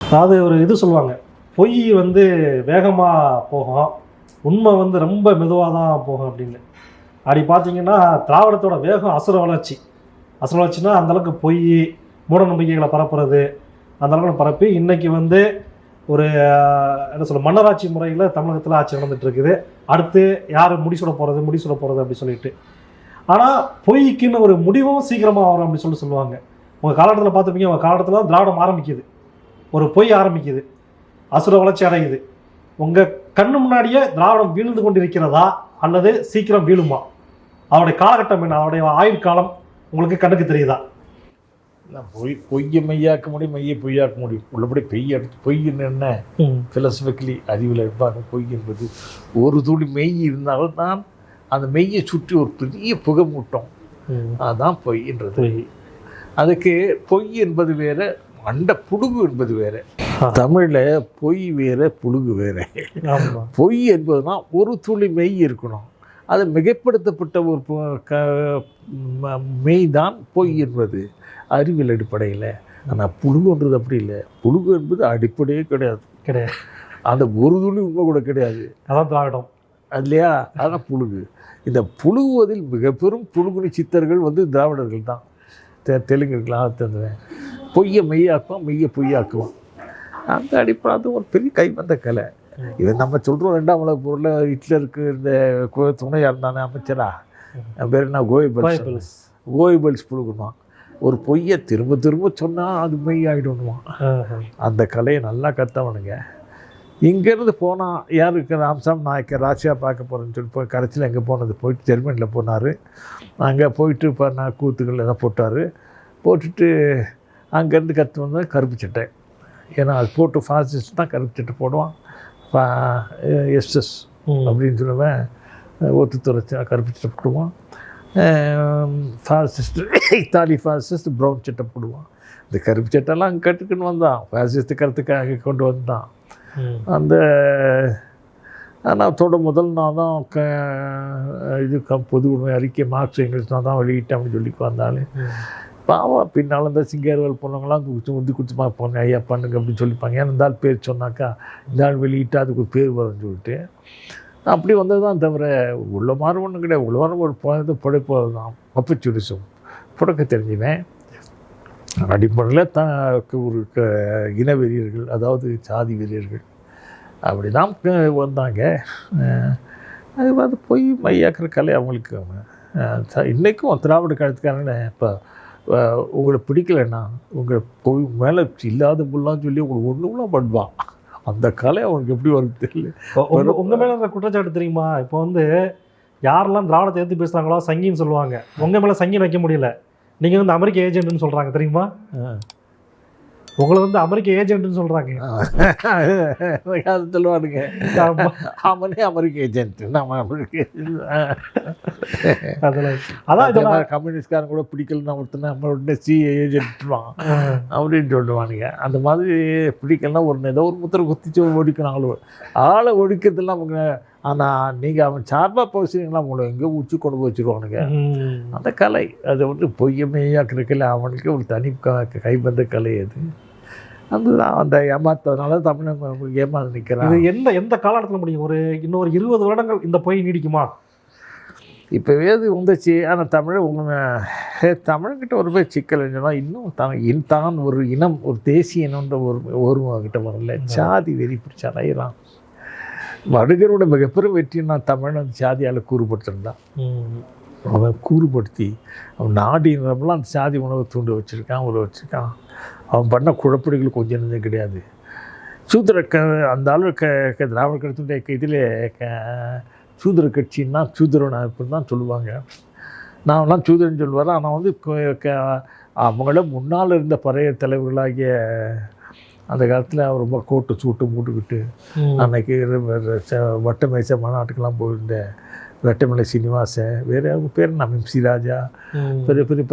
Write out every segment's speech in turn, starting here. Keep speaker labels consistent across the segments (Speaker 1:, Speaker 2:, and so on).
Speaker 1: அதாவது ஒரு இது சொல்லுவாங்க, பொய் வந்து வேகமாக போகும், உண்மை வந்து ரொம்ப மெதுவாக தான் போகும் அப்படின்னு. அப்படி பார்த்தீங்கன்னா திராவிடத்தோட வேகம் அசுர வளர்ச்சி. அசுர வளர்ச்சின்னா அந்தளவுக்கு பொய், மூட நம்பிக்கைகளை பரப்புறது, அந்தளவுக்கு பரப்பி இன்றைக்கி வந்து ஒரு என்ன சொல்ல மன்னராட்சி முறையில் தமிழகத்தில் ஆட்சி நடந்துட்டு இருக்குது. அடுத்து யார் முடிசூட போகிறது அப்படி சொல்லிட்டு. ஆனால் பொய்க்குன்னு ஒரு முடிவும் சீக்கிரமாக வரும் அப்படி சொல்லுவாங்க. உங்கள் காலகட்டத்தில் பார்த்துப்பீங்க, உங்கள் காலகட்டத்தில் தான் திராவிடம் ஆரம்பிக்குது, ஒரு பொய் ஆரம்பிக்குது, அசுர வளர்ச்சி அடையுது. உங்கள் கண்ணு முன்னாடியே திராவிடம் வீழ்ந்து கொண்டிருக்கிறதா அல்லது சீக்கிரம் வீழுமா? அவருடைய காலகட்டம் என்ன, அவருடைய ஆயுட்காலம் உங்களுக்கு கண்ணுக்கு தெரியுதா?
Speaker 2: பொய்யை மெய்யாக்க முடியும், மெய்யை பொய்யாக்க முடியும். உள்ளபடி பொய்ன்னு என்ன ஃபிலசபிக்கலி அறிவில் இருப்பாங்க. பொய் என்பது ஒரு துளி மெய் இருந்தாலும் தான் அந்த மெய்யை சுற்றி ஒரு பெரிய புகைமூட்டம், அதுதான் பொய்ன்றது. அதுக்கு பொய் என்பது வேறு, அண்ட புழுகு என்பது வேறு. தமிழில் பொய் வேறு, புழுகு வேறு. பொய் என்பதுனா ஒரு துளி மெய் இருக்கணும், அது மிகைப்படுத்தப்பட்ட ஒரு மெய் தான் பொய் என்பது அறிவியல் அடிப்படையில். ஆனால் புழுகுன்றது அப்படி இல்லை. புழுகு என்பது அடிப்படையே கிடையாது. அந்த ஒரு துளி உண்மை கூட கிடையாது.
Speaker 1: அதான் திராவிடம்
Speaker 2: அது இல்லையா? அதான் புழுகு. இந்த புழுகுவதில் மிக பெரும் புழுகுனி சித்தர்கள் வந்து திராவிடர்கள் தான். தெலுங்குகளாக தந்துவேன். பொய்யை மெய்யாக்குவோம், மெய்யை பொய்யாக்குவோம். அந்த அடிப்படை அது ஒரு பெரிய கைவந்த கலை. இவன் நம்ம சொல்கிறோம் 2ஆம் உலக போரில் ஹிட்லருக்கு இந்த துணையாக இருந்தானே அமைச்சரா, பேர் என்ன, கோயபல்ஸ் புழுகுவான். ஒரு பொய்யை திரும்ப திரும்ப சொன்னால் அது மெய் ஆகிடுவான். அந்த கலையை நல்லா கற்றவனுங்க. இங்கேருந்து போனால் யாருக்கு, ராம்சாம் நாயக்கர் ராசியா பார்க்க போகிறேன்னு சொல்லி போய் கடைசியில் எங்கே போனது, போயிட்டு ஜெர்மனியில் போனார். அங்கே போயிட்டு இப்போ நான் கூத்துக்கள் எல்லாம் போட்டுட்டு அங்கேருந்து கற்று வந்தால் கருப்பு சட்டை. ஏன்னா அது போட்டு ஃபாசிஸ்ட் தான் கருப்பு சட்டை போடுவான். எஸ்எஸ் அப்படின்னு சொல்லுவேன், ஒத்துத்துறை கருப்பு சட்டை போடுவான். ஃபாசிஸ்ட், இத்தாலி ஃபாசிஸ்ட் ப்ரௌன் சட்டை போடுவான். இந்த கருப்பு சட்டைலாம் அங்கே கற்றுக்குன்னு வந்தான், ஃபாசிஸ்ட் கருத்துக்காக கொண்டு வந்தான். அந்த நான் முதல் நான் தான் இது பொது உண்மை அறிக்கை மார்க்ஸ் எங்கிலீஷ் நான் தான் வெளியிட்டேன் அப்படின்னு சொல்லி வந்தாலும் பாவம். பின்னால் இந்த சிங்கேர்வல் பொண்ணுங்களாம் முந்தி குடிச்சுமா போங்க, ஐயா பண்ணுங்க அப்படின்னு சொல்லிப்பாங்க. ஏன்னா இந்த ஆள் பேர் சொன்னாக்கா இந்த ஆள் வெளியிட்டா அதுக்கு ஒரு பேர் வரும்னு சொல்லிட்டு அப்படி வந்தது தான். தவிர உள்ள மாதிரி ஒன்றும் கிடையாது. உள்ள மாதிரி ஒரு படைப்பது தான் அப்பச்சுரிசம் புடக்க தெரிஞ்சுவேன். அடிப்படையில் தான் ஒரு இன வெறியர்கள், அதாவது சாதி வெறியர்கள் அப்படி தான் வந்தாங்க. அது வந்து போய் மையாக்குற கலை அவங்களுக்கு. இன்றைக்கும் திராவிட கழகத்துக்காரங்க இப்போ உங்களை பிடிக்கலைன்னா உங்களை போய் மேலே இல்லாத புல்லாம் சொல்லி உங்களுக்கு ஒன்றுலாம் பண்ணுவான். அந்த கலை அவனுக்கு எப்படி வருது தெரியல.
Speaker 1: உங்கள் மேலே அந்த குற்றச்சாட்டு தெரியுமா? இப்போ வந்து யாரெல்லாம் திராவிடத்தை எடுத்து பேசுகிறாங்களோ சங்கின்னு சொல்லுவாங்க. உங்கள் மேலே சங்கின்னு வைக்க முடியல, நீங்கள் வந்து அமெரிக்க ஏஜென்ட்னு சொல்கிறாங்க தெரியுமா? உங்களை வந்து அமெரிக்க ஏஜென்ட்னு சொல்கிறாங்க.
Speaker 2: அது சொல்லுவானுங்க, அவனே அமெரிக்க ஏஜென்ட், நம்ம அமெரிக்க அதான் கம்யூனிஸ்ட்காரன் கூட பிடிக்கலன்னா ஒருத்தனை நம்ம உடனே ஏஜென்ட்வான் அப்படின்னு சொல்லுவானுங்க. அந்த மாதிரி பிடிக்கலன்னா ஏதோ ஒரு முத்திரை குத்திச்சு ஒடிக்கணும். ஆளை ஒழிக்கிறதுலாம் அவங்க. ஆனால் நீங்கள் அவன் சார்பாக பேசுறீங்களா, உங்களை எங்கேயோ உச்சி கொண்டு போய் வச்சுருவானுங்க. அந்த கலை அது வந்து பொய்யமையாக்கிறக்கல அவனுக்கு ஒரு தனி கைவந்த கலை. அது அந்த ஏமாத்ததுனால தமிழ் ஏமாந்து நிற்கிறான்.
Speaker 1: இது எந்த காலகட்டத்தில் முடியும்? இன்னொரு 20 வருடங்கள் இந்த பொய் நீடிக்குமா?
Speaker 2: இப்போவே அது வந்துச்சு. ஆனால் தமிழ்கிட்ட ஒரு பேர் சிக்கல் என்னன்னா, இன்னும் தான் ஒரு இனம், ஒரு தேசிய இனம்ன்ற ஒருவங்கிட்ட வரல. சாதி வெறி பிடிச்ச அடையிறான். வடுகரோட மிகப்பெரும் வெற்றின்னா தமிழ் அந்த சாதியால் கூறுபடுத்திருந்தான். அவன் கூறுபடுத்தி அவன் நாடினரெல்லாம் அந்த சாதி உணவை தூண்டு வச்சுருக்கான், வச்சுருக்கான். அவன் பண்ண குழப்படிகள் கொஞ்சம் இருந்தே கிடையாது. சூத்திர அந்த அளவுக்கு திராவிட கட்சியுடைய இதில் சூத்திர கட்சின்னா சூத்திரன் அப்படின்னு தான் சொல்லுவாங்க. நான்லாம் சூத்திரன் சொல்லுவார். ஆனால் வந்து அவங்கள முன்னால் இருந்த பழைய தலைவர்களாகிய அந்த காலத்தில் அவர் ரொம்ப கோட்டு சூட்டு மூட்டுக்கிட்டு அன்றைக்கி வட்ட மேச மாநாட்டுக்கெல்லாம் போயிருந்தேன். ரெட்டமலை சீனிவாசன், வேறு அவங்க பேர் எம்சி ராஜா, பெரிய பெரிய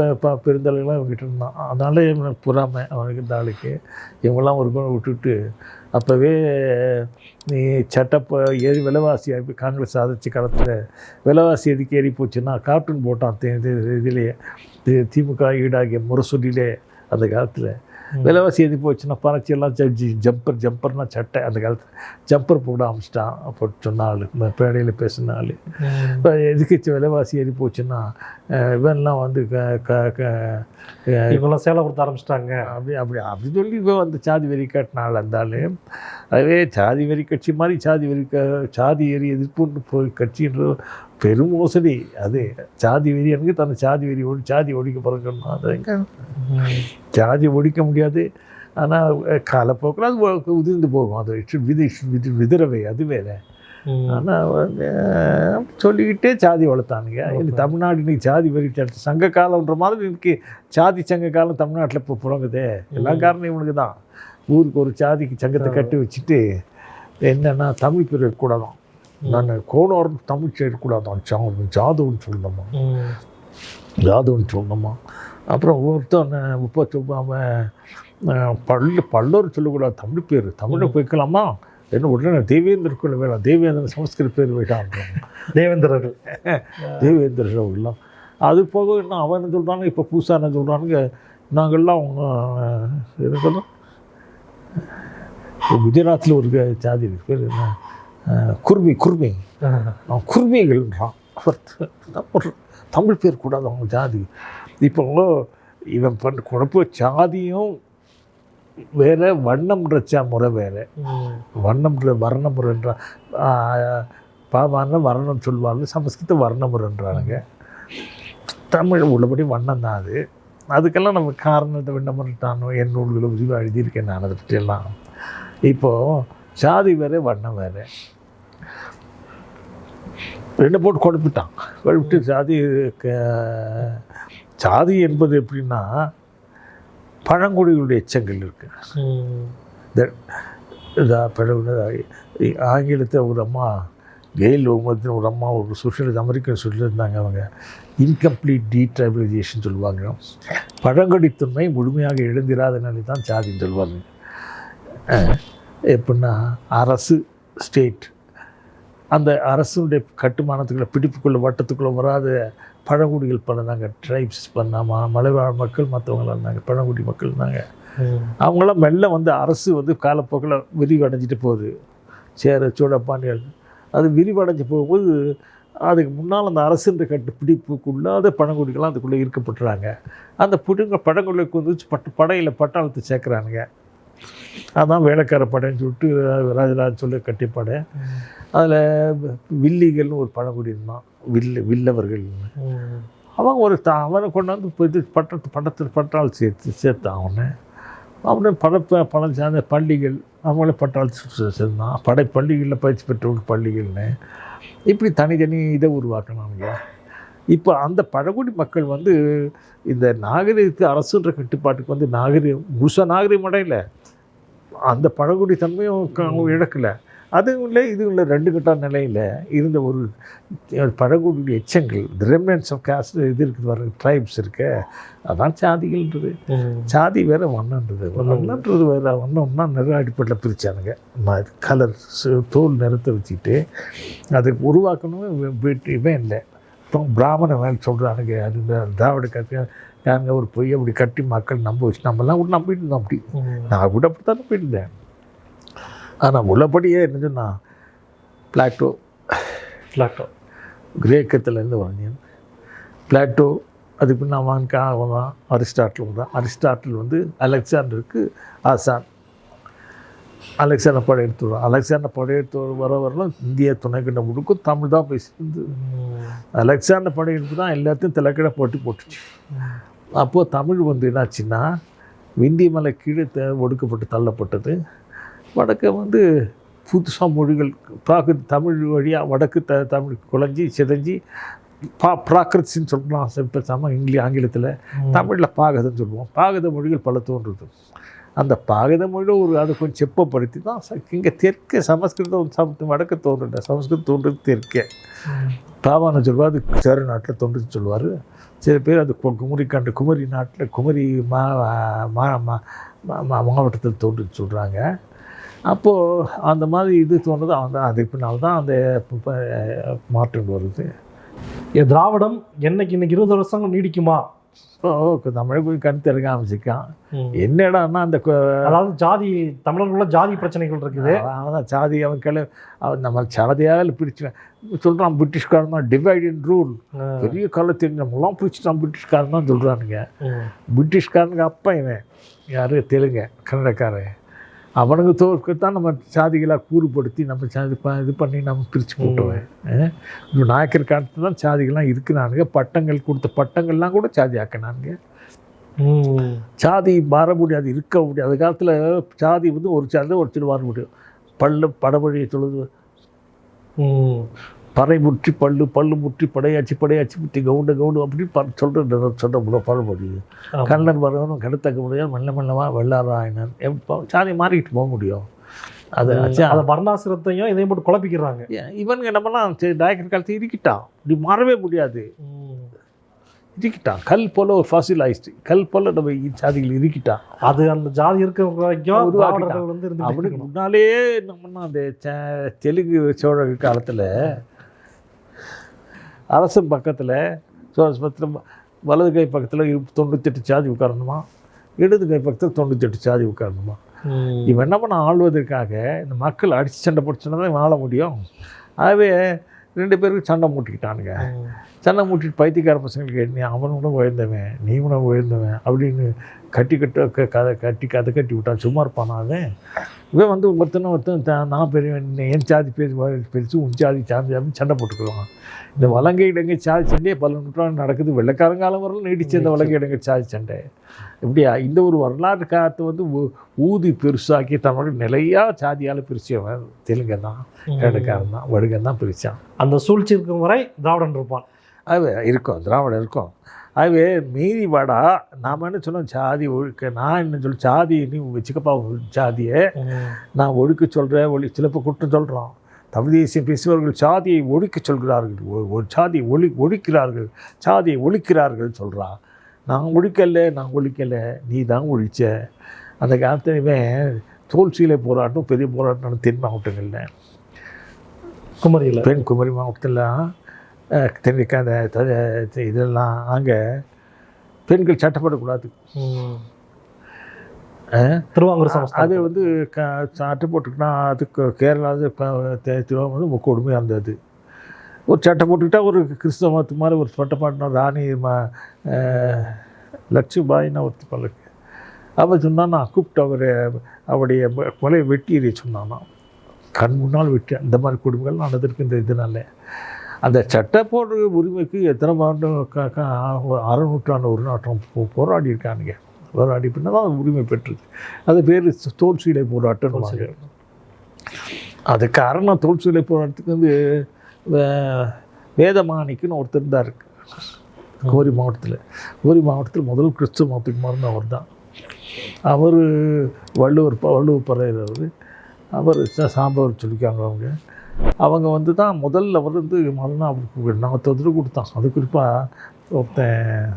Speaker 2: பெருந்தலைகள்லாம் இவங்ககிட்ட இருந்தான். அதனால எனக்கு பொறாமை அவனுக்கு இந்த ஆளுக்கு. இவங்கெல்லாம் ஒரு குணம் விட்டுட்டு அப்போவே நீ சட்டப்போ ஏறி விலைவாசி காங்கிரஸ் ஆதரிச்சு காலத்தில் விலைவாசி எதுக்கு ஏறி போச்சுன்னா கார்ட்டூன் போட்டான் இதுலேயே திமுக ஈடாகிய முரசொலியிலே அந்த காலத்தில் விலைவாசி எது போச்சுன்னா பறச்சியெல்லாம் ஜம்பர்னா சட்டை அந்த காலத்தில் ஜம்பர் போட ஆரம்பிச்சிட்டான். அப்போ சொன்ன ஆள் பேடையில் பேசின ஆள். இப்போ எதுக்கு விலைவாசி ஏறி போச்சுன்னா இவன்லாம் வந்து
Speaker 1: இவங்களாம் சேலை கொடுத்த ஆரம்பிச்சிட்டாங்க.
Speaker 2: அப்படி சொல்லி இப்போ வந்து சாதி வெறி காட்டின ஆள் அந்த ஆள். அதுவே சாதி வெறி கட்சி மாதிரி சாதி வெறி எதிர்ப்புன்னு போய் கட்சின்றது பெரும் மோசடி. அது சாதி வெறி எனக்கு தன்னை சாதி வெறி சாதி ஒழிக்க பிறக்கணும். அது எங்கே சாதி ஒழிக்க முடியாது. ஆனால் காலப்போக்கில் அது உதிர்ந்து போகும். அது விதிரவை அது வேறு. ஆனால் வந்து சொல்லிக்கிட்டே சாதி வளர்த்தானுங்க. இந்த தமிழ்நாடு இன்னைக்கு சாதி வெறி சங்க காலம்ன்ற மாதிரி இன்னைக்கு சாதி சங்க காலம் தமிழ்நாட்டில் இப்போ புழங்குதே. எல்லா காரணம் இவனுக்கு தான். ஊருக்கு ஒரு சாதிக்கு சங்கத்தை கட்டி வச்சுட்டு என்னென்னா தமிழ் பேர் இருக்கக்கூடாதான். நான் கோணம் தமிழ் இருக்கக்கூடாதான். ஜாதவன் சொல்லணுமா. அப்புறம் ஒருத்தன் பல்லோர் சொல்லக்கூடாது. தமிழ் பேர் தமிழை போய்க்கலாமா என்ன உடனே தேவேந்திரக்குள்ள வேணாம். தேவேந்திரன் சமஸ்கிருத பேர் வேண்டான்றாங்க. தேவேந்திரர்கள்லாம் அது போக இன்னும் அவன் சொல்கிறானுங்க. இப்போ புதுசாக என்ன சொல்கிறானுங்க, நாங்கள்லாம் என்ன சொல்கிறோம், குஜராத்தில் ஒரு ஜாதி பேர் என்ன குர்மி அவன் குர்மிகள்ன்றான். தமிழ் பேர் கூடாது அவங்க ஜாதி. இப்போ இவன் குழப்ப சாதியும் வேறு வர்ணம்ன்ற முறை வேறு. வர்ணமுறைன்ற வர்ணம் சொல்லுவாங்க. சமஸ்கிருத வர்ணமுறைன்றானுங்க. தமிழ் உள்ளபடி வண்ணம் தான் அது. அதுக்கெல்லாம் நம்ம காரணத்தை விண்ணப்பட்டானோ என் நூல்களை விரிவாக எழுதியிருக்கேன் நான் அதை பற்றியெல்லாம். இப்போது சாதி வேறு வண்ணம் வேறு ரெண்டு போட்டு குழப்பிட்டு சாதி என்பது எப்படின்னா பழங்குடிகளுடைய எச்சங்கள் இருக்குது. ஆங்கிலத்தை ஒரு அம்மா கெயில் ஒரு அம்மா ஒரு சோஷியலிஸ்ட் அமெரிக்கன் சொல்லியிருந்தாங்க. அவங்க இன்கம்ப்ளீட் டீட்ரைபலைசேஷன் சொல்லுவாங்க. பழங்குடித்தன்மை முழுமையாக எழுந்திராத நிலை தான் சாதின்னு சொல்லுவாங்க. எப்படின்னா அரசு ஸ்டேட் அந்த அரசுடைய கட்டுமானத்துக்குள்ளே பிடிப்புக்குள்ளே வட்டத்துக்குள்ளே வராத பழங்குடிகள் பண்ணாங்க. ட்ரைப்ஸ் பண்ணாமல் மலைவாழ் மக்கள் மற்றவங்களாம் இருந்தாங்க. பழங்குடி மக்கள் இருந்தாங்க. அவங்களாம் மெல்ல வந்து அரசு வந்து காலப்போக்கில் விரிவடைஞ்சிட்டு போகுது. சேர சோழ பாண்டியர் அது விரிவடைஞ்சு போகும்போது அதுக்கு முன்னால் அந்த அரசுன்ற பிடிப்புக்குள்ளாத பழங்குடிகள்லாம் அதுக்குள்ளே இருக்கப்பட்டுறாங்க. அந்த பழங்குடிகளுக்கு வந்து படையில் பட்டாளத்தை சேர்க்குறானுங்க. அதான் வேலைக்கார படைன்னு சொல்லிட்டு ராஜராஜ சொல்லி கட்டிப்படை. அதில் வில்லிகள்னு ஒரு பழங்குடி இருந்தான். வில்லவர்கள்னு அவன் அவனை கொண்டாந்து இது பட்டாள் சேர்த்தான். அவனை பணம் சேர்ந்த பள்ளிகள் அவங்கள பட்டாளத்து சேர்ந்தான். பள்ளிகளில் பயிற்சி பெற்றவங்க பள்ளிகள்னு இப்படி தனித்தனி இதை உருவாக்கினாங்க. இப்போ அந்த பழங்குடி மக்கள் வந்து இந்த நாகரிகத்துக்கு அரசுன்ற கட்டுப்பாட்டுக்கு வந்து முழுசாக நாகரிகம் அடையலை. அந்த பழங்குடி தன்மையும் இழக்கலை. அதுவும் இல்லை இதுவும் இல்லை. ரெண்டு கட்டான நிலையில் இருந்த ஒரு பழங்குடி எச்சங்கள் ரெமினன்ஸ் ஆஃப் காஸ்ட் இது இருக்குது வர ட்ரைப்ஸ் இருக்கு. அதான் சாதிகள்ன்றது. சாதி வேறு வண்ணன்றது. வண்ணன்றது வேறு. வண்ணம்னா நிற அடிப்படையில் பிரித்தானுங்க. கலர் தோல் நிறத்தை வச்சுக்கிட்டு அதுக்கு உருவாக்கணும் இவன் இல்லை. இப்போ பிராமண வேலை சொல்கிறானுங்க. அது திராவிட கட்டியாங்க ஒரு பொய் அப்படி கட்டி மக்கள் நம்ப வச்சு நம்மலாம் கூட நம்பிட்டு இருந்தோம். அப்படி நான் கூட அப்படி தான் நம்பிட்டு இருந்தேன். ஆனால் உள்ளபடியே என்ன சொன்னால் பிளாட்டோ கிரேக்கத்துலேருந்து வந்தேன். பிளாட்டோ அதுக்கு நான் அவன் அரிஸ்டாட்டில் தான். அரிஸ்டாட்டில் வந்து அலெக்சாண்டருக்கு ஆசான். அலெக்சாண்டர் படையெடுத்து வரும். அலெக்சாண்டர் படையெடுத்து வரலாம் இந்திய துணைக்கண்ட முழுக்கும் தமிழ் தான் பேசிருந்து. அலெக்சாண்டர் படையெடுப்பு தான் எல்லாத்தையும் தலைக்கடை போட்டுச்சு. அப்போது தமிழ் வந்து என்னாச்சுன்னா விந்திய மலை கீழே ஒடுக்கப்பட்டு தள்ளப்பட்டது. வடக்கை வந்து புதுசாக மொழிகள் தமிழ் வழியாக வடக்கு தமிழ் குழஞ்சி சிதைஞ்சி பிராகிருத்ஸ்ன்னு சொல்லலாம். பேசாமல் ஆங்கிலத்தில் தமிழில் பாகதன்னு சொல்லுவோம். பாகத மொழிகள் பல தோன்றுது. அந்த பாகத மொழியில் அதை கொஞ்சம் செப்பப்படுத்தி தான் இங்கே தெற்கே சமஸ்கிருதம் வடக்கு தோன்றுட. சமஸ்கிருதம் தோன்றது தெற்கே. பாவான சொல்லுவார் அது சேர நாட்டில் தோன்றுன்னு சொல்லுவார். சில பேர் அது குமரி நாட்டில் குமரி மாவட்டத்தில் தோன்றுன்னு சொல்கிறாங்க. அப்போது அந்த மாதிரி இது தோன்றது அது பின்னால்தான் அந்த மாற்றம் வருது.
Speaker 1: திராவிடம் இன்னைக்கு 20 வருஷங்கள் நீடிக்குமா
Speaker 2: தமிழ் போய் கண் திறக்க ஆரம்பிச்சிருக்கான். என்னடான்னா அந்த
Speaker 1: அதாவது ஜாதி தமிழர்களுக்குள்ள ஜாதி பிரச்சனைகள் இருக்குது.
Speaker 2: அவன் ஜாதி அவன் நம்ம ஜாதியாக பிரிச்சு சொல்கிறான். பிரிட்டிஷ்காரன் தான் டிவைட் அண்ட் ரூல் பெரிய காலத்தில் நம்மளாம் பிரிச்சுட்டான் பிரிட்டிஷ்காரன் தான் சொல்கிறானுங்க. பிரிட்டிஷ்காரனுக்கு அப்பா இவன் யார் தெலுங்கு கன்னடக்காரன். அவனுக்கு தோற்கத்தான் நம்ம சாதிகளாக கூறுபடுத்தி நம்ம சாதி இது பண்ணி நம்ம பிரித்து போட்டுவேன். நாயக்கர் காலத்தில் தான் சாதிகள்லாம் இருக்கிறானுங்க. பட்டங்கள் கொடுத்த பட்டங்கள்லாம் கூட சாதி ஆக்கினானுங்க. சாதி மாற முடியாது, இருக்க முடியாது. அந்த காலத்தில் சாதி வந்து ஒரு சாதி ஒரு சில மாற முடியும். படமொழியை சொல்லுது, பறை முற்றி பல்லு முற்றி படையாச்சி முற்றி கவுண்டு அப்படின்னு சொல்கிற பழமொழி. கண்ணன் வரவனும் கடுத்தக்க முடியாது, மெல்லமாக வெள்ளாராயினன். சாதி மாறிக்கிட்டு போக முடியும்.
Speaker 1: அதை வர்ணாசிரத்தையும் இதையும் போட்டு குழப்பிக்கிறாங்க.
Speaker 2: இவனுங்க நம்மலாம் நாயக்கர் காலத்தை இருக்கிட்டான், இப்படி மாறவே முடியாது. இருக்கிட்டான் கல் போல ஒரு ஃபாசிலைஸ்டு கல் போல நம்ம சாதிகள் இருக்கிட்டான்.
Speaker 1: அது அந்த ஜாதி இருக்கிற வரைக்கும்
Speaker 2: அவனுக்கு முன்னாலே நம்மனா அந்த தெலுங்கு சோழ காலத்தில் அரசன் பக்கத்தில் சோழத்தில் வலது கை பக்கத்தில் 98 சாதி உட்காரணுமா, இடது கை பக்கத்தில் 98 சாதி உட்காரணுமா. இவன் என்ன பண்ண ஆள்வதற்காக இந்த மக்கள் அடித்து சண்டை போட்டு தான் வாழ முடியும். ஆகவே 2 பேருக்கு சண்டை மூட்டிக்கிட்டானுங்க. சண்டை மூட்டிட்டு பைத்தியக்கார பசங்களுக்கு நீ அவனோட உயர்ந்தவன் நீ உனக்கு உயர்ந்தவன் அப்படின்னு கதை கட்டி விட்டான். சும்மா இருப்பானா அவன். இவன் வந்து ஒருத்தன் நான் பெரியவன், என் சாதி பெருசு உன் சாதி அப்படின்னு சண்டை போட்டுக்குவான். இந்த வலங்கை இடங்கை சாதி சண்டையே பல நூற்றாண்டு நடக்குது. வெள்ளைக்காரங்காலம் வரலாம் நீடிச்சு இந்த வலங்கை இடங்கை சாதி சண்டை. இப்படியா இந்த ஒரு வரலாற்று காலத்தை வந்து ஊதி பெருசாக்கி தமிழ் நிலையாக சாதியால் பிரித்தவன் தெலுங்கன் தான், கன்னடக்காரன் தான், வடுகன் தான் பிரித்தான்.
Speaker 1: அந்த சூழ்ச்சி இருக்கும் வரை திராவிடன் இருப்பான்.
Speaker 2: அது இருக்கும், திராவிடம் இருக்கும். அதுவே மீறி வாடா நாம் என்ன சொல்லுவோம், சாதி ஒழுக்க. நான் என்ன சொல்ல, சாதி நீ வச்சுக்கப்பா சாதியை நான் ஒழுக்க சொல்கிறேன். சிலப்போ குற்றம் சொல்கிறோம். தமிழ் தேசியம் பேசுபவர்கள் சாதியை ஒழிக்க சொல்கிறார்கள். ஒரு சாதியை ஒழிக்கிறார்கள், சாதியை ஒழிக்கிறார்கள் சொல்கிறான். நான் ஒழிக்கலை நீ தான் ஒழிச்ச. அந்த காலத்தில் இவன் தோல் சீலை போராட்டம் பெரிய போராட்டம் தென் மாவட்டங்களில், குமரி மாவட்டத்தில் அந்த இதெல்லாம் அங்கே பெண்கள் சட்டப்படக்கூடாது.
Speaker 1: திருவாங்கூர்
Speaker 2: அது வந்து சட்டை போட்டுக்கிட்டா அதுக்கு கேரளாவில் வந்து கொடுமையாக இருந்தது. ஒரு சட்டை போட்டுக்கிட்டா ஒரு கிறிஸ்தவ மதத்து மாதிரி ஒரு சட்டை பாட்டினா ராணி லட்சுமிபாயின்னா ஒருத்தி பழக்கு. அவள் சொன்னால் நான் கூப்பிட்டு அவருடைய கொலையை வெட்டி எறிய சொன்னான்னா, கண் முன்னால் வெட்டி. அந்த மாதிரி கொடுமைகள் நடந்திருக்கு இந்த இதனால. அந்த சட்டை போடுற உரிமைக்கு எத்தனை அரை நூற்றாண்டு ஒரு நாட்டம் போராடி இருக்கானுங்க. போராடி பின்னா தான் உரிமை பெற்றது. அது பேர் தோல் சீலை போராட்டம். அது காரணம் தோல் சீலை போராட்டத்துக்கு வந்து வேதமாணிக்குன்னு ஒருத்தர் இருந்தார் கோரி மாவட்டத்தில் முதல் கிறிஸ்துவ மதத்துக்கு மாறின அவர் தான். அவர் வள்ளுவர் பறையிறவர். அவர் சாம்பவர் சொல்லிக்காங்க. அவங்க வந்து தான் முதல்ல வந்து மறுநாள் அவருக்கு 40 கொடுத்தான். அது குறிப்பாக ஒருத்தன்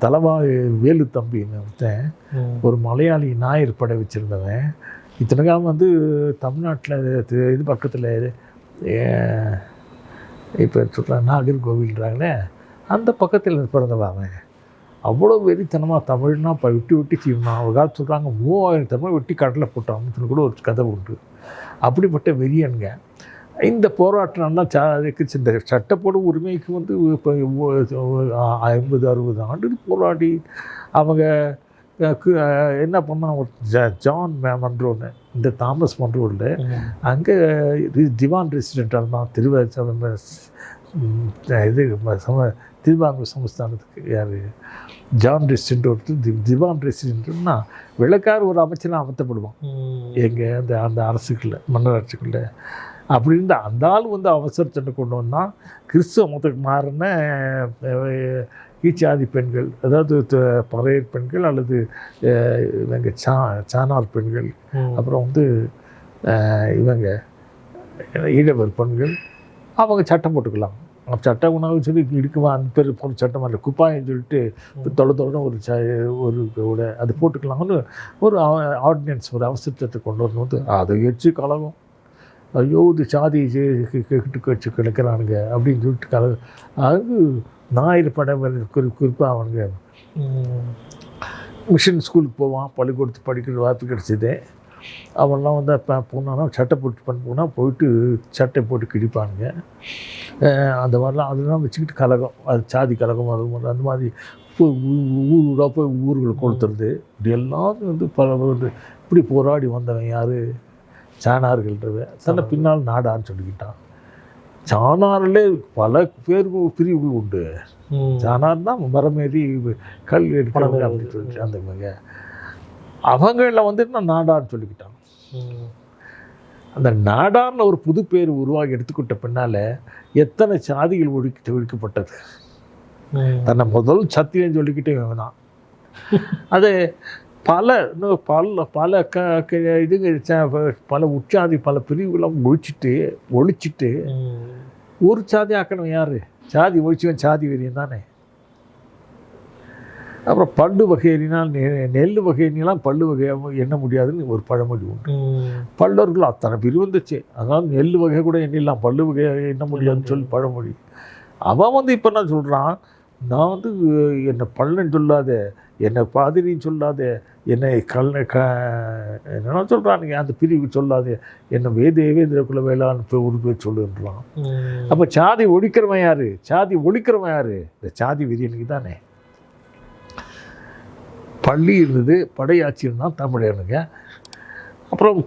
Speaker 2: தலைவாய் வேலு தம்பின்னு ஒருத்தன் ஒரு மலையாளி நாயர் படை வச்சுருந்தவன். இத்தனைக்காக வந்து தமிழ்நாட்டில் இது பக்கத்தில் இப்போ சொல்கிறாங்க நாகர்கோவில்ன்றாங்களே, அந்த பக்கத்தில் பிறந்தவன் அவன். அவ்வளோ வெறித்தனமாக தமிழ்னா இப்போ வெட்டி செய்யணும். ஒரு காலத்து சொல்கிறாங்க 3000 தமிழ் வெட்டி கடலை போட்டான்னு கூட ஒரு கதை உண்டு. அப்படிப்பட்ட வெறியனுங்க. இந்த போராட்டம்லாம் இந்த சட்டப்போடு உரிமைக்கு வந்து இப்போ 50-60 ஆண்டு போராடி அவங்க என்ன பண்ணால் ஒரு ஜான் மன்ரோன்னு இந்த தாமஸ் மன்ரோவில் அங்கே திவான் ரெசிடெண்ட்டாக இருந்தான். திருவாங்கூர் சமஸ்தானத்துக்கு யார் ஜான் ரெசிடெண்ட் ஒருத்தர் திவான் ரெசிடெண்ட்னா வெள்ளக்கார ஒரு அமைச்சராக அமர்த்தப்படுவான் எங்கே அந்த அரசுக்குள்ளே மன்னராட்சிக்குள்ளே. அப்படி இருந்த அந்த ஆள் வந்து அவசர சட்டை கொண்டு வந்தால் கிறிஸ்துவ மதத்துக்கு மாறின ஈச்சாதி பெண்கள், அதாவது பறையர் பெண்கள் அல்லது இவங்க சானார் பெண்கள், அப்புறம் வந்து இவங்க ஈழவர் பெண்கள் அவங்க சட்டம் போட்டுக்கலாம். சட்டம் உணவு சொல்லி இடுக்குவா அந்த பேர் போன சட்டம் இல்லை, குப்பாயம் சொல்லிட்டு தொலைதொலை ஒரு கூட அது போட்டுக்கலாம்னு ஒரு ஆர்டினன்ஸ், ஒரு அவசர சட்டத்தை கொண்டு வரணும். அதை வச்சு கலகம். ஐயோ இது சாதி கட்சி கிடக்கிறானுங்க அப்படின்னு சொல்லிட்டு அது ஞாயிறு படம் குறிப்பாக அவனுங்க மிஷன் ஸ்கூலுக்கு போவான், பள்ளிக்கூடத்துக்கு படிக்கிற வாய்ப்பு கிடச்சிது. அவன்லாம் வந்து இப்போ போனான்னா சட்டை போட்டு போனால் போயிட்டு சட்டை போட்டு கிடிப்பானுங்க. அந்த மாதிரிலாம் அதெல்லாம் வச்சுக்கிட்டு கலகம், அது சாதி கலகம், அது மாதிரி அந்த மாதிரி ஊராக போய் ஊர்களை கொளுத்துறது, இப்படி எல்லாரும் வந்து பல வந்து இப்படி போராடி வந்தவன் யார்? சாணார்கள்ன்றவன் தன்னை பின்னால் நாடான்னு சொல்லிக்கிட்டான். சாணாரில் பல பிரிவுகள் உண்டு. சாணார் தான் மரமேறி கல் எடுக்கிறாங்க அப்படின்னு சொல்லிட்டு அந்த மாதிரி அவங்களில் வந்து நான் நாடார்னு சொல்லிக்கிட்டான். அந்த நாடார்னு ஒரு புது பேர் உருவாகி எடுத்துக்கிட்ட பின்னால் எத்தனை சாதிகள் ஒழிக்கப்பட்டது. தன்னை முதல் சத்தியம் சொல்லிக்கிட்டே வேணாம். அது பல பல இதுங்க பல உற்சாதி பல பிரிவுகளும் ஒழிச்சிட்டு ஒரு சாதி ஆக்கணும். யார் சாதி ஒழிச்சுவன்? சாதி வெறியன் தானே. அப்புறம் பல்லு வகையினால் நெல் வகையிலாம் பல்லு வகையாக எண்ண முடியாதுன்னு ஒரு பழமொழி உண்டு. பல்லர்கள் அத்தனை பிரிவு வந்துச்சு. அதனால் நெல் வகை கூட எண்ணிடலாம், பல்லு வகையை எண்ண முடியாதுன்னு சொல்லி பழமொழி. அவன் வந்து இப்போ என்ன சொல்கிறான்? நான் வந்து என்னை பல்லன்னு சொல்லாத, என்னை பாதிரின்னு சொல்லாத, என்னை என்னென்னா சொல்கிறானுங்க அந்த பிரிவு சொல்லாது, என்னை வேதிரக்குள்ள வேளான்னு ஒரு பேர் சொல்லுன்றான். அப்போ சாதி ஒழிக்கிறவன் யார்? சாதி ஒழிக்கிறவன் யார்? இந்த சாதி வெறியனுக்கு தானே. பள்ளி இருந்தது, படையாட்சி இருந்தால் தமிழனுங்க. அப்புறம்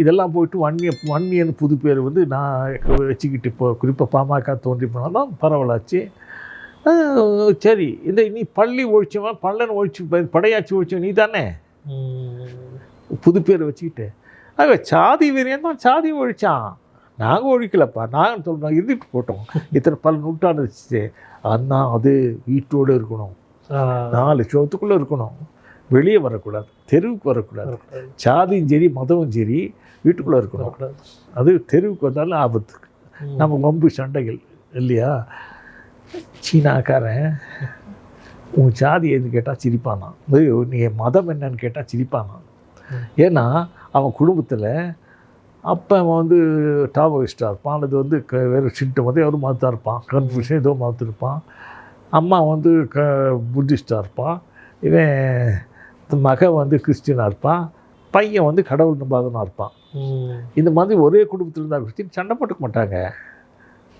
Speaker 2: இதெல்லாம் போயிட்டு வன்னியன் புது பேர் வந்து நான் வச்சுக்கிட்டு இப்போ குறிப்பாக பாமக தோன்றி போனால் தான் பரவலாச்சு. சரி, இந்த நீ பள்ளி ஒழிச்சவன் பல்லன் ஒழிச்சு படையாட்சி ஒழிச்சவன் நீ தானே புது பேரை வச்சுக்கிட்டு. ஆக சாதி வெறியன் தான் சாதி ஒழிச்சான். நாங்கள் ஒழிக்கலப்பா, நாங்கள் சொல்கிறோம் இருந்துட்டு போட்டோம். இத்தனை பல நூற்றாண்டு வச்சு அண்ணா அது வீட்டோடு இருக்கணும், 4 சோத்துக்குள்ளே இருக்கணும், வெளியே வரக்கூடாது, தெருவுக்கு வரக்கூடாது. சாதியும் சரி மதமும் சரி வீட்டுக்குள்ளே இருக்கணும். அது தெருவுக்கு வந்தாலும் ஆபத்து. நம்ம வம்பு சண்டைகள் இல்லையா? சீனாக்காரன் உன் சாதி எதுன்னு கேட்டால் சிரிப்பானா, நீ மதம் என்னன்னு கேட்டால் சிரிப்பானா. ஏன்னா அவன் குடும்பத்தில் அப்போ அவன் வந்து டாவோயிஸ்டாக இருப்பான், அல்லது வந்து வேறு சின்ட்டு வந்து எவரும் மதத்தாக இருப்பான், கன்ஃபியூஷன் ஏதோ மதத்திருப்பான். அம்மா வந்து புத்திஸ்டாக இருப்பான், இவன் மகன் வந்து கிறிஸ்டினாக இருப்பான், பையன் வந்து கடவுள் நம்பாதனாக இருப்பான். இந்த மாதிரி ஒரே குடும்பத்தில் இருந்தால் கிறிஸ்டின் சண்டை போட்டுக்க மாட்டாங்க.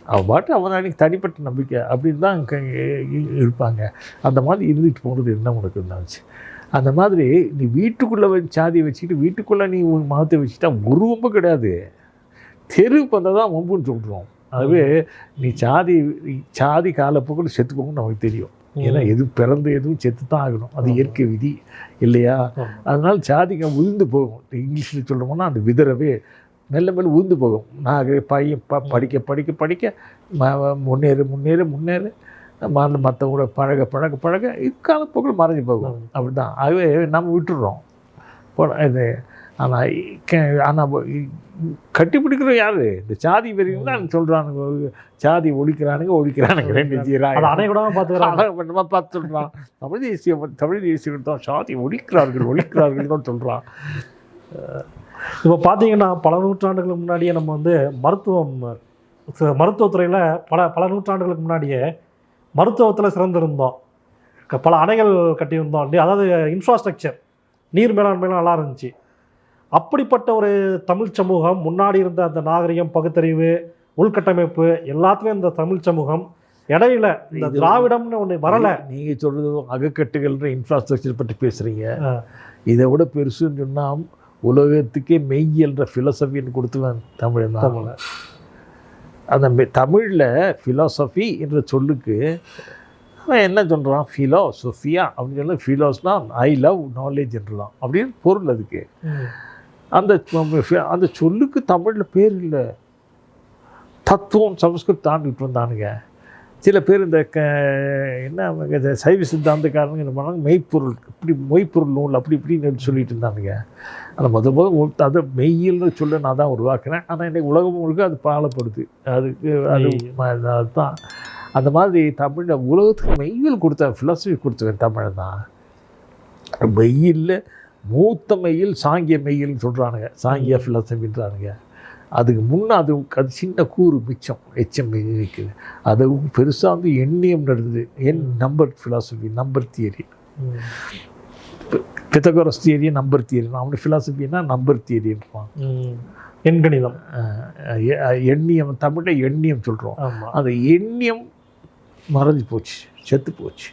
Speaker 2: அவன் பாட்டு அவன் அன்றைக்கி தனிப்பட்ட நம்பிக்கை அப்படின்னு தான் இருப்பாங்க. அந்த மாதிரி இருந்துட்டு போகிறது என்ன உனக்கு இருந்தாச்சு. அந்த மாதிரி நீ வீட்டுக்குள்ளே சாதியை வச்சுக்கிட்டு வீட்டுக்குள்ளே நீ மதத்தை வச்சுட்டா ஒரு வம்பு கிடையாது. தெருவுக்கு வந்தால் தான் வம்புன்னு சொல்கிறோம். அதுவே நீ சாதி காலப்போக்கில் செத்து போகணும்னு நமக்கு தெரியும். ஏன்னா எதுவும் செத்து தான் ஆகணும், அது இயற்கை விதி இல்லையா? அதனால் சாதிங்க உதிர்ந்து போகும். இங்கிலீஷில் சொல்கிறோம்னா அந்த விதறவே மெல்ல மெல்ல உதிர்ந்து போகும். நான் பையன் படிக்க படிக்க படிக்க முன்னேறு மற்றவங்களோட பழக காலப்போக்கில் மறைஞ்சு போகும். அப்படி தான். ஆகவே நம்ம விட்டுடுறோம் இது. ஆனால் கட்டி பிடிக்கிறோம் யார்? இந்த சாதி வெறியும் தான் சொல்கிறானுங்க. சாதி ஒழிக்கிறானுங்க 2 ஜீராக பார்த்து சொல்கிறான். தமிழ் தேசியம் தான் சாதி ஒழிக்கிறார்கள் தான் சொல்கிறான்.
Speaker 1: இப்போ பார்த்தீங்கன்னா பல நூற்றாண்டுகளுக்கு முன்னாடியே நம்ம வந்து மருத்துவத்துறையில் பல நூற்றாண்டுகளுக்கு முன்னாடியே மருத்துவத்தில் சிறந்திருந்தோம். பல அணைகள் கட்டியிருந்தோம். அதாவது இன்ஃப்ராஸ்ட்ரக்சர், நீர் மேலாண்மைலாம் நல்லா இருந்துச்சு. அப்படிப்பட்ட ஒரு தமிழ் சமூகம் முன்னாடி இருந்த அந்த நாகரிகம், பகுத்தறிவு, உள்கட்டமைப்பு எல்லாத்துலேயும் இந்த தமிழ் சமூகம் இடையில இந்த திராவிடம்னு ஒன்று வரலை.
Speaker 2: நீங்கள் சொல்கிறது அகக்கட்டுகள்ன்ற இன்ஃப்ராஸ்ட்ரக்சர் பற்றி பேசுகிறீங்க. இதை விட பெருசுன்னு சொன்னால் உலகத்துக்கே மெய்யல்ன்ற ஃபிலோசபின்னு கொடுத்துவேன் தமிழ் தான். அந்த தமிழில் ஃபிலோசஃபி என்ற சொல்லுக்கு அவன் என்ன சொல்கிறான்? ஃபிலோசோஃபியா அப்படின்னு சொல்லி, ஃபிலோஸ்னா ஐ லவ் நாலேஜ் என்றுதான் அப்படின்னு பொருள். அதுக்கு அந்த சொல்லுக்கு தமிழில் பேர் இல்லை. தத்துவம் சமஸ்கிருத் தாண்டிட்டு வந்தானுங்க சில பேர். இந்த என்ன சைவ சித்தாந்தக்காரனுங்க என்ன பண்ணாங்க? மெய்ப்பொருள், இப்படி மொய்ப்பொருள் நூல் அப்படி இப்படின்னு சொல்லிட்டு இருந்தானுங்க. ஆனால் முதல் அதை மெய்யில்னு சொல்ல நான் தான் உருவாக்குறேன். ஆனால் இன்றைக்கி உலகம் முழுக்க அது பாலப்படுது. அதுதான் அந்த மாதிரி தமிழில் உலகத்துக்கு மெய்யில் கொடுத்த ஃபிலாசபி கொடுத்தவன் தமிழ் தான். மெய்யில் மூத்த மெய்யில் சாங்கிய மெய்யில்னு சொல்கிறானுங்க, சாங்கிய ஃபிலாசபின்றானுங்க. அதுக்கு முன்னே அது சின்ன கூறு மிச்சம் எச்சம் நிற்குது. அது பெருசாக வந்து எண்ணியம் நடந்தது. Number philosophy, number theory, Pythagoras theory, number theory. அவனுடைய ஃபிலாசபின்னா நம்பர் தியரின்றான்.
Speaker 1: எண்கணிதம்,
Speaker 2: எண்ணியம், தமிழில் எண்ணியம் சொல்கிறோம். அந்த எண்ணியம் மறைஞ்சு போச்சு, செத்து போச்சு.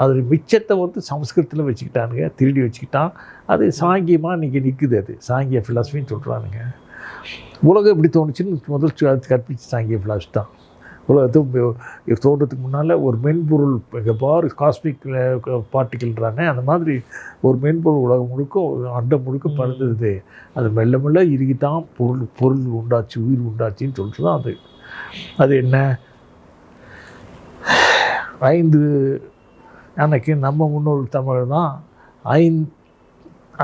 Speaker 2: அது மிச்சத்தை வந்து சமஸ்கிருதத்தில் வச்சுக்கிட்டானுங்க, திருடி வச்சுக்கிட்டான். அது சாங்கியமாக இன்றைக்கி நிற்குது. அது சாங்கிய ஃபிலாசபின்னு சொல்கிறானுங்க. உலகம் எப்படி தோணுச்சுன்னு முதல் கற்பிச்சு சாங்கிய ஃபிலாசபி தான். உலகத்தை தோன்றதுக்கு முன்னால் ஒரு மென்பொருள் பார் காஸ்மிக் பார்ட்டிகல்ன்றாங்க. அந்த மாதிரி ஒரு மென்பொருள் உலகம் முழுக்க, அண்டம் முழுக்க பறந்தது. அது மெல்ல மெல்ல இறுகித்தான் பொருள் உண்டாச்சு, உயிர் உண்டாச்சின்னு சொல்லிட்டு தான் அது. அது என்ன 5 அன்னைக்கு நம்ம முன்னோர் தமிழ் தான்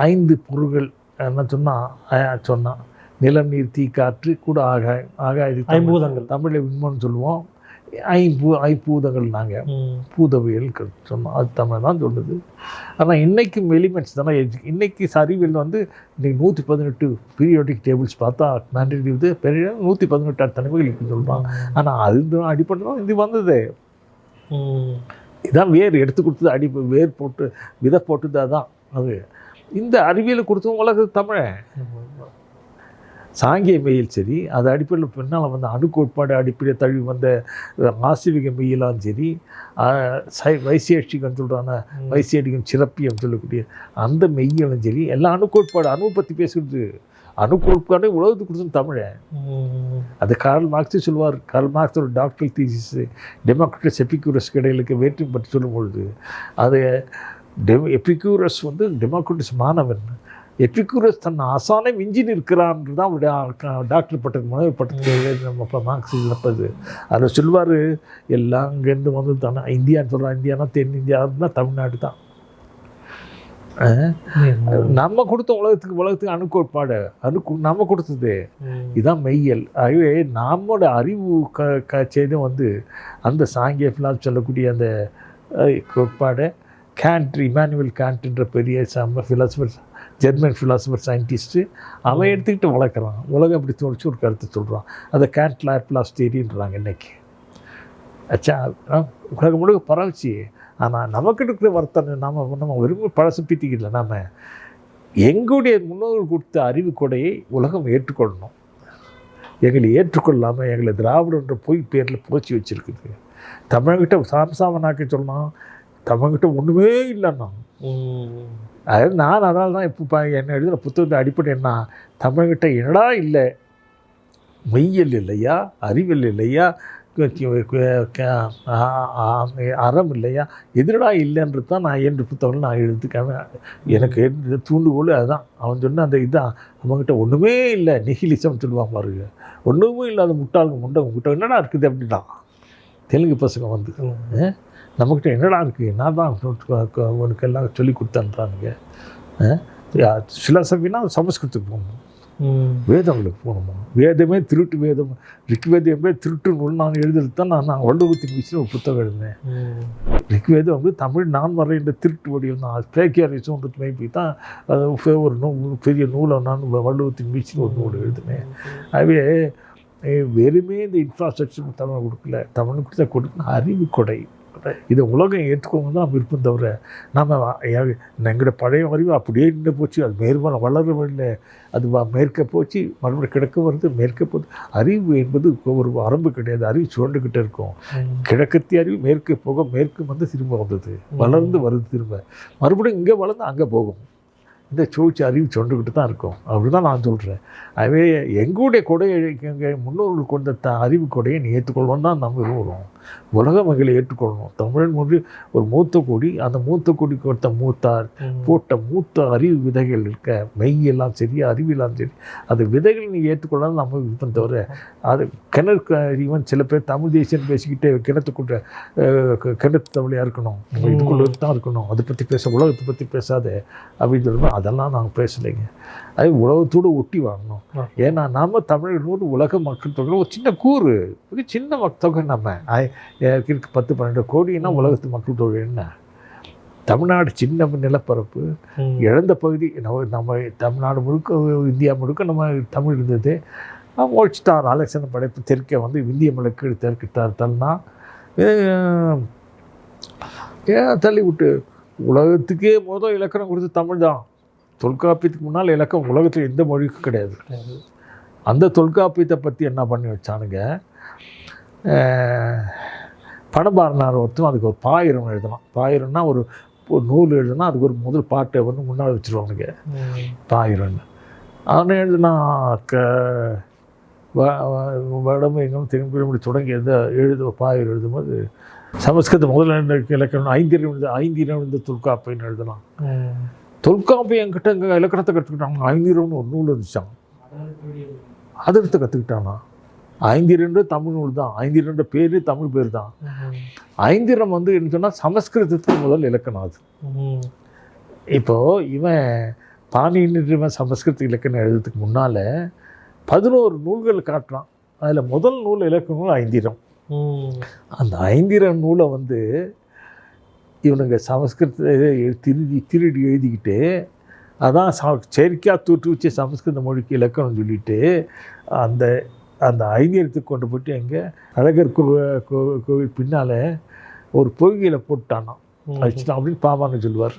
Speaker 2: 5 பொருள்கள் என்ன சொன்னான். நிலம், நீர், தீ, காற்று கூட ஆகாது. ஐம்பூதங்கள் தமிழில் விண்மன்னு சொல்லுவோம். ஐம்பூதங்கள் நாங்கள் பூதவியல் சொன்னோம். அது தமிழ் தான் சொல்லுது. ஆனால் இன்றைக்கும் எலிமெண்ட்ஸ் தானே. இன்றைக்கி அறிவியல் வந்து இன்றைக்கி 118 பீரியாடிக் டேபிள்ஸ் பார்த்தா மேண்டேட்டரி இது பெரிய 118 தனிமைகள் இருக்குன்னு சொல்கிறான். ஆனால் அது அடிப்படை தான் இது வந்தது. இதான் வேர் எடுத்து கொடுத்தது, வேர் போட்டு விதை போட்டது. அதான் அது. இந்த அறிவியலை கொடுத்தவங்க உலக தமிழை சாங்கிய மெய்யில் சரி, அது அடிப்படையில் பின்னால் வந்து அணுக்கோட்பாடு அடிப்படையில் தழுவி வந்த ஆசிவிக மெய்யெல்லாம் சரி, வைசியேஷிகன்னு சொல்கிறான வைசியடிகம் சிறப்பியம் சொல்லக்கூடிய அந்த மெய்யெல்லாம் சரி, எல்லாம் அணுக்கோட்பாடு, அணுவை பற்றி பேசுகிறது. அணுக்கோட்பாடு உலகத்துக்கு கொடுத்தது தமிழை. அது கார்ல் மார்க்ஸே சொல்லுவார். கார்ல் மார்க்ஸோட டாக்டரல் தீசிஸ் டெமோக்ரட்டிஸ் எபிக்யூரஸ் இடையிலுக்கு வேற்றுமை பற்றி சொல்லும்பொழுது அது எபிக்யூரஸ் வந்து டெமோக்ரட்டிஸ் மாணவன், எபிக்யூரஸ் தன் ஆசானை மிஞ்சி நிற்கிறான்னு தான் அவருடைய டாக்டர் பட்டத்துக்கு முன்னாடி பட்டத்துக்கு நம்ம மார்க்ஸ் இழப்பது. அதில் சொல்லுவார், எல்லாம் அங்கேருந்து வந்து தானே இந்தியான்னு சொல்கிறான். இந்தியானா தென்னிந்தியான்னா தமிழ்நாடு தான். நம்ம கொடுத்த உலகத்துக்கு அணுக்கோட்பாடு நம்ம கொடுத்தது. இதுதான் மெய்யல். ஆகவே நம்மோட அறிவு செய்தும் வந்து அந்த சாங்கிய ஃபிலாசபி சொல்லக்கூடிய அந்த கோட்பாடை இமானுவேல் கான்ட்ன்ற பெரிய ஃபிலாசபர், ஜெர்மன் ஃபிலாசபர் சயின்டிஸ்ட்டு அவன் எடுத்துக்கிட்டு வளர்க்குறான். உலகம் அப்படி தோணிச்சு ஒரு கருத்தை சொல்கிறான். அதை கேண்ட் லாப்லாஸ் தியரின்றாங்க இன்றைக்கி. அச்சா உலகம் முழுக்க பரவச்சு. ஆனால் நமக்கு இருக்கிற வர்த்தனை நம்ம விரும்ப பழசு பீத்திக்கல. நாம் எங்களுடைய முன்னோர்கள் கொடுத்த அறிவு கொடையை உலகம் ஏற்றுக்கொள்ளணும். எங்களை ஏற்றுக்கொள்ளாமல் எங்களை திராவிடன்ற பேரில் போச்சு வச்சுருக்குது. தமிழ்கிட்ட சாமசாமனாக்க சொல்லலாம், தமிழ்கிட்ட ஒன்றுமே இல்லைன்னா. அதாவது நான் அதனால தான் இப்போ என்ன எழுதுகிற புத்தகத்தை அடிப்படை என்ன, தமிழ்கிட்ட என்னடா இல்லை, மெய்யல் இல்லையா, அறிவியல் இல்லையா, அறம் இல்லையா, எதிரடா இல்லைன்றது தான் நான் என்று புத்தகம் நான் எழுதுக்காம எனக்கு தூண்டுகோள் அதுதான். அவன் சொன்ன அந்த இதுதான், அவங்ககிட்ட ஒன்றுமே இல்லை, நிகிலிசம் சொல்லுவாங்க பாருங்க. ஒன்றுமே இல்லாத முட்டை என்னடா இருக்குது அப்படின்னா தெலுங்கு பசங்க வந்து நம்மக்கிட்ட என்னடா இருக்குது, என்ன தான் உனக்கு எல்லாம் சொல்லி கொடுத்தான்றானுங்க. ஃபிலாசபின்னா சமஸ்கிருதத்துக்கு போகணும், வேதங்களுக்கு போகணுமா, வேதமே திருட்டு வேதம், ரிக்வேதமே திருட்டு நூல் நான் எழுதுறது தான் நான் வள்ளுவத்தின் விஷயம் ஒரு புத்தகம் எழுதினேன். ரிக்வேதம் வந்து தமிழ் நான் வரைகின்ற திருட்டு வடிவம் தான். பிளேக்கியாரிசம்ன்றது மேபி தான் அது ஒரு பெரிய நூலை நான் வள்ளுவத்தின் வீச்சில் ஒரு நூல் எழுதினேன். ஆகவே வெறுமே இந்த இன்ஃப்ராஸ்ட்ரக்சர் தமிழ் கொடுக்கல, தமிழ் கொடுக்கணும் அறிவு கொடை. இதை உலகம் ஏற்றுக்கோங்க தான் விருப்பம் தவிர நம்ம எங்களோட பழைய அறிவு அப்படியே நின்று போச்சு. அது மேற்பாலம் வளரவில்லை, அது மேற்க போச்சு, மறுபடியும் கிழக்க வருது, மேற்க போகுது. அறிவு என்பது ஒரு வரம்பு கிடையாது. அறிவு சுழண்டுக்கிட்டே இருக்கும். கிழக்கத்திய அறிவு மேற்கு போக மேற்கு வந்து திரும்ப வந்தது, வளர்ந்து வருது, திரும்ப மறுபடியும் இங்கே வளர்ந்து அங்கே போகும். இந்த சூழ்ச்சி அறிவு சொண்டுக்கிட்டு தான் இருக்கும். அப்படி தான் நான் சொல்கிறேன். அதுவே எங்களுடைய கொடையை எங்கள் முன்னோர்கள் கொண்ட அறிவு கொடையை நீ ஏற்றுக்கொள்ளணும் தான் நம்ம விரும்புகிறோம். உலக மக்களை ஏற்றுக்கொள்ளணும். தமிழ் மொழி ஒரு மூத்த கொடி, அந்த மூத்த கொடி கொடுத்த மூத்தார் போட்ட மூத்த அறிவு விதைகள் இருக்க, மெய்யெல்லாம் சரி, அறிவியெல்லாம் சரி, அது விதைகள் நீ ஏற்றுக்கொள்ளலாம் நம்ம விருப்பம் தவிர அது கிணறு ஈவன் சில பேர் தமிழ் தேசியம் பேசிக்கிட்டே கிணத்துக்குள்ள கிணத்து தமிழையாக இருக்கணும், நம்ம இதுக்குள்ளே தான் இருக்கணும், அதை பற்றி பேச, உலகத்தை பற்றி பேசாத அப்படின்னு சொல்லணும். அதெல்லாம் நாங்கள் பேசலைங்க. அது உலகத்தோடு ஒட்டி வாங்கணும். ஏன்னா நம்ம தமிழர்களோடு உலக மக்கள் தொகை ஒரு சின்ன கூறு, ஒரு சின்ன தொகை. நம்ம இருக்கு 10-12 கோடின்னா உலகத்து மக்கள் தொகை என்ன? தமிழ்நாடு சின்ன நிலப்பரப்பு, இழந்த பகுதி. நம்ம தமிழ்நாடு முழுக்க, இந்தியா முழுக்க நம்ம தமிழ் இருந்தது. ஒழிச்சிட்டார். அலெக்சாண்டர் படைப்பு தெற்கே வந்து விந்திய மலை கீழே தெற்கு தள்ளினா ஏன் தள்ளி விட்டு உலகத்துக்கே முதல் இலக்கணம் கொடுத்து தமிழ் தான். தொல்காப்பியத்துக்கு முன்னால் இலக்கம் உலகத்தில் எந்த மொழிக்கும் கிடையாது. அந்த தொல்காப்பியத்தை பற்றி என்ன பண்ணி வச்சானுங்க, பணபாரனார் ஒருத்தரும் அதுக்கு ஒரு பாயிரம் எழுதலாம். பாயிரம்னா ஒரு நூல் எழுதுனா அதுக்கு ஒரு முதல் பாட்டை வந்து முன்னால் வச்சுருவானுங்க பாயிரம்னு. அவனை எழுதுனா வடமு எங்கேயும் திரும்பி தொடங்கி எழுத பாயிரம் எழுதும்போது சமஸ்கிருத முதல் இலக்கணம் ஐந்திரம் தொல்காப்பியன்னு எழுதலாம். தொல்காப்பியம் என்கிட்ட இங்கே இலக்கணத்தை கற்றுக்கிட்டாங்க. ஐந்திரம்னு ஒரு நூல் இருந்துச்சான், அதை எடுத்து கற்றுக்கிட்டானா. ஐந்திரண்டு தமிழ் நூல் தான். ஐந்திரண்டு பேர் தமிழ் பேர் தான். ஐந்திரம் வந்து என்ன சொன்னால் சமஸ்கிருதத்துக்கு முதல் இலக்கணம் அது. இப்போது இவன் பாணின்னு சமஸ்கிருத இலக்கணம் எழுதுறதுக்கு முன்னால் 11 நூல்கள் காட்டுறான். அதில் முதல் நூல் இலக்கணம் ஐந்திரம். அந்த ஐந்திரம் நூலை வந்து இவனுங்க சமஸ்கிருதத்தை திருடி எழுதிக்கிட்டு அதான் செயற்கையாக தூற்றி வச்சு சமஸ்கிருத மொழிக்கு இலக்கணம் சொல்லிட்டு அந்த அந்த ஐந்திரத்துக்கு கொண்டு போய்ட்டு எங்கே அழகர் கோவில் பின்னால் ஒரு பொய்கையில் போட்டானான் அழிச்சிட்டான் அப்படின்னு பாவான்னு சொல்லுவார்.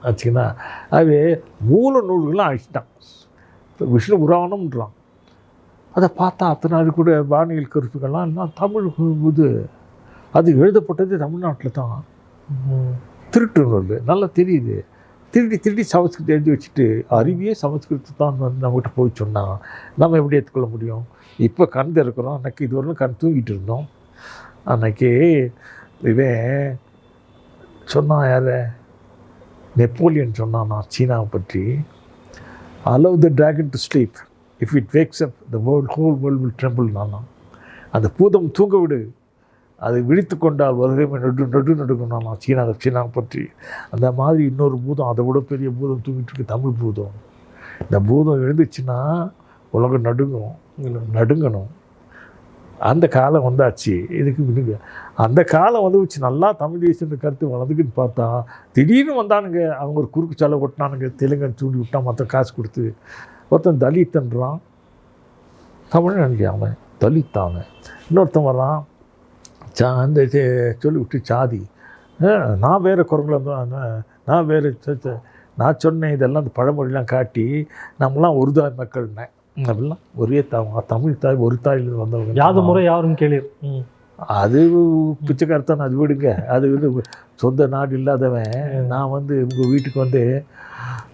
Speaker 2: ஆச்சுன்னா அது மூல நூல்கள்லாம் அழிச்சிட்டான். இப்போ விஷ்ணு புராணம்ன்றான். அதை பார்த்தா அத்தனை அது கூட வானியல் கருத்துக்கள்லாம் எல்லாம் தமிழ் இது அது எழுதப்பட்டது தமிழ்நாட்டில் தான். திருட்டு நூல் நல்லா தெரியுது. திருடி சமஸ்கிருதம் எழுதி வச்சுட்டு அறிவியே சமஸ்கிருதத்தை தான் வந்து நம்மகிட்ட போய் சொன்னால் நம்ம எப்படி ஏற்றுக்கொள்ள முடியும்? இப்போ கண் திறக்கிறோம். அன்றைக்கி இதுவரையும் கண் தூங்கிட்டு இருந்தோம். அன்றைக்கி இவன் சொன்னான், யார் நெப்போலியன் சொன்னான் சீனாவை பற்றி, allow the dragon to sleep, if it wakes up the whole world will tremble. அந்த பூதம் தூங்க விடு, அதை விழித்து கொண்டால் வருகை நடுக்கணும். சீனாவை பற்றி அந்த மாதிரி இன்னொரு பூதம், அதை விட பெரிய பூதம் தூங்கிட்டு இருக்கு, தமிழ் பூதம். இந்த பூதம் எழுந்துச்சுன்னா உலகம் நடுங்கணும். அந்த காலம் வந்தாச்சு. இதுக்கு விடுங்க. அந்த காலம் வந்துச்சு. நல்லா தமிழ் தேசிய கருத்து வளர்ந்துக்குன்னு பார்த்தா திடீர்னு வந்தானுங்க. அவங்க ஒரு குறுக்கு செலவு கொட்டினானுங்க. தெலுங்கன் தூண்டி விட்டான், மற்ற காசு கொடுத்து. ஒருத்தன் தலித்தன்றான், தமிழ் நினைக்காம தலித்தாங்க. இன்னொருத்தன் வரான் அந்த சொல்லி விட்டு சாதி, நான் வேறு குரங்கில் நான் வேறு நான் சொன்னேன். இதெல்லாம் அந்த பழமொழிலாம் காட்டி நம்மளாம் ஒரு தாய் மக்கள்னேன். அப்படிலாம் ஒரே தமிழ் தாய் ஒரு தாயிலிருந்து வந்தவங்க.
Speaker 1: யாது முறை யாரும் கேளு.
Speaker 2: அது பிச்சைக்காரத்தான். அது விடுங்க. அது வந்து சொந்த நாடு இல்லாதவன். நான் வந்து உங்கள் வீட்டுக்கு வந்து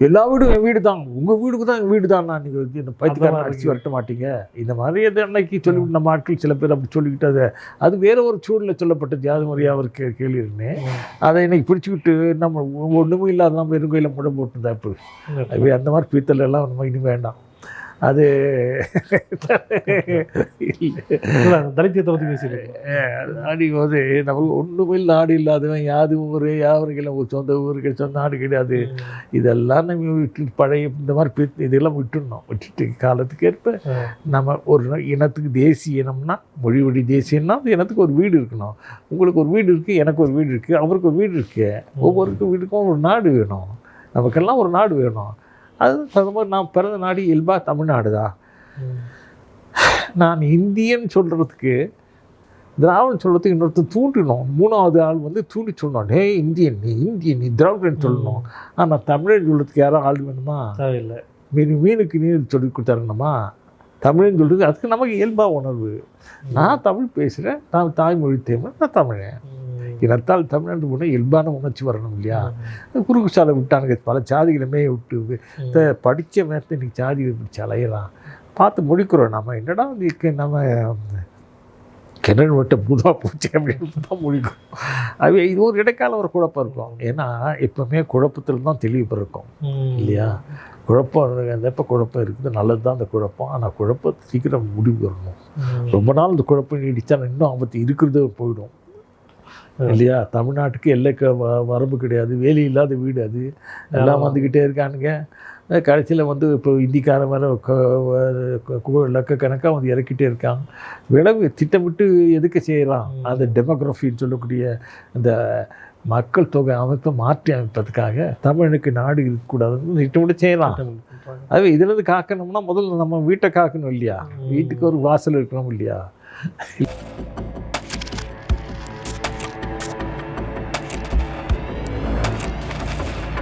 Speaker 2: எல்லா வீடும் என் வீடு தான், உங்கள் வீடுக்கு தான் எங்கள் வீடு தான், நான் நீங்கள் வந்து இந்த பைத்தியக்காரன் அடித்து வரட்ட மாட்டீங்க இந்த மாதிரி எது அன்னைக்கு சொல்லிவிட்டு நம்ம ஆட்கள் சில பேர் அப்படி சொல்லிக்கிட்டு அது வேற ஒரு சூழலில் சொல்லப்பட்டது. ஜாதி முறையாக அவர் கேள்விருந்தேன். அதை இன்னைக்கு பிடிச்சிக்கிட்டு நம்ம ஒன்றுமே இல்லாத நம்ம வெறுங்கையில் முடம் போட்டுருந்தா இப்போ அந்த மாதிரி பீத்தல் எல்லாம் நம்ம இனி வேண்டாம். அது
Speaker 1: தலித்தியத்தை பற்றி பேசியிருக்கேன்.
Speaker 2: அடிக்கும்போது நமக்கு ஒன்றுமே நாடு இல்லாதவன் யாது ஊர் யாவருக்கெல்லாம் சொந்த ஊருக்கு சொந்த நாடு கிடையாது. இதெல்லாம் நம்ம விட்டு பழைய இந்த மாதிரி இதெல்லாம் விட்டுட்டு காலத்துக்கு ஏற்ப நம்ம ஒரு இனத்துக்கு தேசிய இனம்னா மொழி தேசியம்னா அந்த இனத்துக்கு ஒரு வீடு இருக்கணும். உங்களுக்கு ஒரு வீடு இருக்குது, எனக்கு ஒரு வீடு இருக்குது, அவருக்கு ஒரு வீடு இருக்குது. ஒவ்வொருக்கும் வீட்டுக்கும் ஒரு நாடு வேணும். நமக்கெல்லாம் ஒரு நாடு வேணும். அது தகுந்த மாதிரி நான் பிறந்த நாடு இயல்பா தமிழ்நாடு தான். நான் இந்தியன் சொல்கிறதுக்கு திராவிடன் சொல்கிறதுக்கு இன்னொருத்தர் தூண்டினோம். மூணாவது ஆள் வந்து தூண்டி சொல்லணும், டே இந்தியன் நீ திராவிடன் சொல்லணும். ஆனால் தமிழன் சொல்கிறதுக்கு யாரும் ஆள் வேணுமா? இல்லை. மீனுக்கு நீர் சொல்லி கொடுத்தாருங்கம்மா. தமிழ்னு சொல்கிறது அதுக்கு நமக்கு இயல்பாக உணர்வு. நான் தமிழ் பேசுகிறேன், நான் தாய்மொழி தேவை, நான் தமிழன். இனத்தால் தமிழ்நாடு போனால் இயல்பான உணர்ச்சி வரணும் இல்லையா? குறுக்கு சாலை விட்டானுங்க. பல சாதிகளுமே விட்டு படித்த நேரத்தை இன்றைக்கி சாதி பிடிச்சி அலையலாம் பார்த்து முடிக்கிறோம். நம்ம என்னடா இதுக்கு நம்ம கிணறு வெட்ட புதுவாக போச்சு அப்படின்னு தான் முடிக்கும். அது இது ஒரு இடைக்கால ஒரு குழப்பம் இருக்கும். ஏன்னா எப்போவுமே குழப்பத்தில் தான் தெளிவு பிறக்கும் இல்லையா? குழப்பம் எப்போ குழப்பம் இருக்குது நல்லது தான் அந்த குழப்பம். ஆனால் குழப்பத்தை சீக்கிரம் முடிவு வரணும். ரொம்ப நாள் இந்த குழப்பம் நீடித்தா இன்னும் ஆபத்து இருக்கிறது போயிடும் இல்லையா? தமிழ்நாட்டுக்கு எல்லைக்கு வரம்பு கிடையாது, வேலி இல்லாத வீடு. அது எல்லாம் வந்துக்கிட்டே இருக்கானுங்க. கடைசியில் வந்து இப்போ இந்திக்கார மேலே லட்சக்கணக்காக வந்து இறக்கிட்டே இருக்காங்க. விளைவு திட்டமிட்டு எதுக்கு செய்யலாம்? அந்த டெமோக்ராஃபின்னு சொல்லக்கூடிய அந்த மக்கள் தொகை அமைப்பை மாற்றி அமைப்பதற்காக தமிழனுக்கு நாடு இருக்கக்கூடாதுன்னு திட்டமிட்டு செய்யலாம்.
Speaker 1: சொல்கிறாங்க.
Speaker 2: அது இதுலேருந்து காக்கணும்னா முதல்ல நம்ம வீட்டை காக்கணும் இல்லையா? வீட்டுக்கு ஒரு வாசல் இருக்கணும் இல்லையா?